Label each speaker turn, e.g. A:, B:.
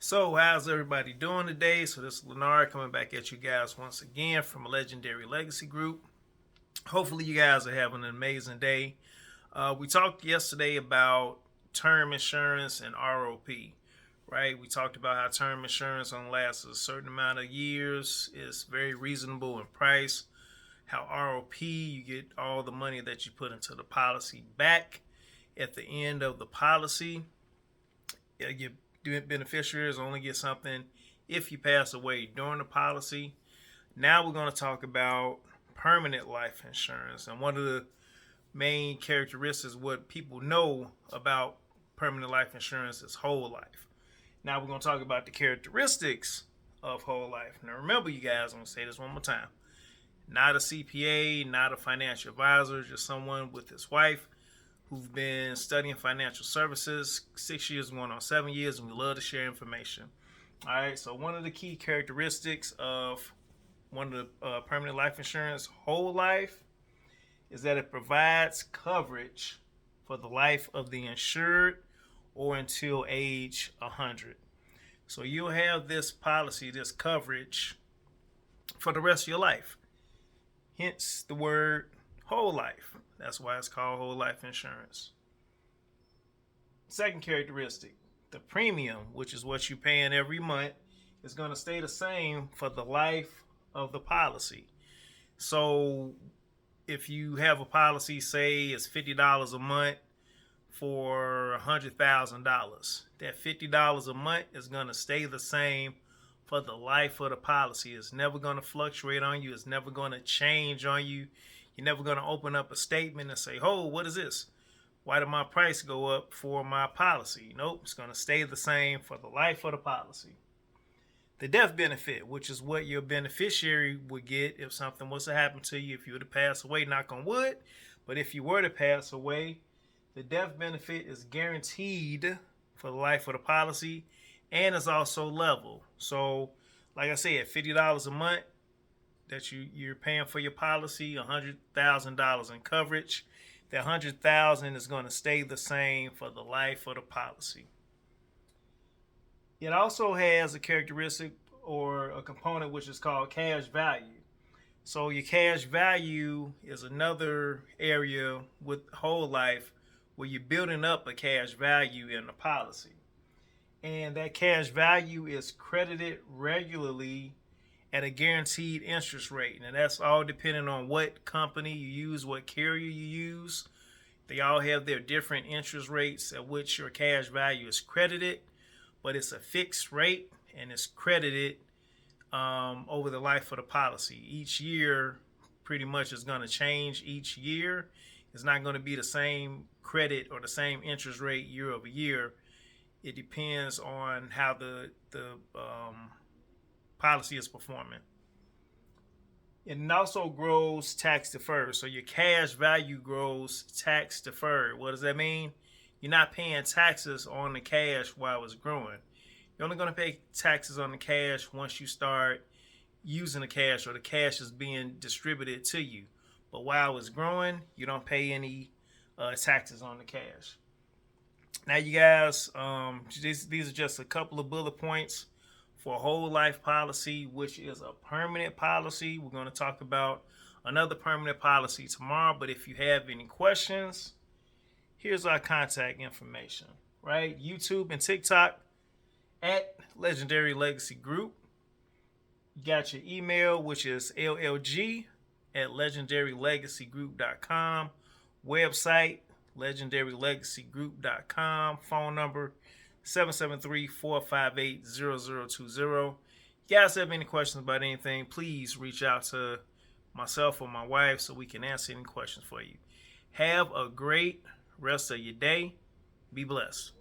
A: So, how's everybody doing today? So, this is Lenard coming back at you guys once again from a Legendary Legacy Group. Hopefully, you guys are having an amazing day. We talked yesterday about term insurance and ROP, right? We talked about how term insurance only lasts a certain amount of years, it's very reasonable in price. How ROP, you get all the money that you put into the policy back at the end of the policy. Your beneficiaries only get something if you pass away during the policy. Now we're going to talk about permanent life insurance. And one of the main characteristics, what people know about permanent life insurance, is whole life. Now we're going to talk about the characteristics of whole life. Now remember, you guys, I'm going to say this one more time. Not a CPA, not a financial advisor, just someone with his wife who've been studying financial services 6 years, going on 7 years, and we love to share information. All right, so one of the key characteristics of one of the permanent life insurance, whole life, is that it provides coverage for the life of the insured or until age 100. So you'll have this policy, this coverage for the rest of your life. Hence the word whole life. That's why it's called whole life insurance. Second characteristic, the premium, which is what you're paying every month, is going to stay the same for the life of the policy. So if you have a policy, say it's $50 a month for $100,000, that $50 a month is going to stay the same for the life of the policy. It's never going to fluctuate on you. It's never going to change on you. You're never going to open up a statement and say, oh, what is this? Why did my price go up for my policy? Nope, it's going to stay the same for the life of the policy. The death benefit, which is what your beneficiary would get if something was to happen to you, if you were to pass away, knock on wood. But if you were to pass away, the death benefit is guaranteed for the life of the policy and is also level. So, like I said, $50 a month that you're paying for your policy, $100,000 in coverage. That $100,000 is going to stay the same for the life of the policy. It also has a characteristic or a component which is called cash value. So your cash value is another area with whole life where you're building up a cash value in the policy. And that cash value is credited regularly at a guaranteed interest rate. And that's all depending on what company you use, what carrier you use. They all have their different interest rates at which your cash value is credited, but it's a fixed rate and it's credited over the life of the policy. Each year pretty much is going to change each year. It's not going to be the same credit or the same interest rate year over year. It depends on how the policy is performing. It also grows tax deferred. So your cash value grows tax deferred. What does that mean? You're not paying taxes on the cash while it's growing. You're only going to pay taxes on the cash once you start using the cash or the cash is being distributed to you. But while it's growing, you don't pay any taxes on the cash. Now, you guys, these are just a couple of bullet points for a whole life policy, which is a permanent policy. We're going to talk about another permanent policy tomorrow. But if you have any questions, here's our contact information, right? YouTube and TikTok at Legendary Legacy Group. You got your email, which is llg@legendarylegacygroup.com. Website, legendarylegacygroup.com. Phone number 773-458-0020. If you guys have any questions about anything, please reach out to myself or my wife so we can answer any questions for you. Have a great rest of your day. Be blessed.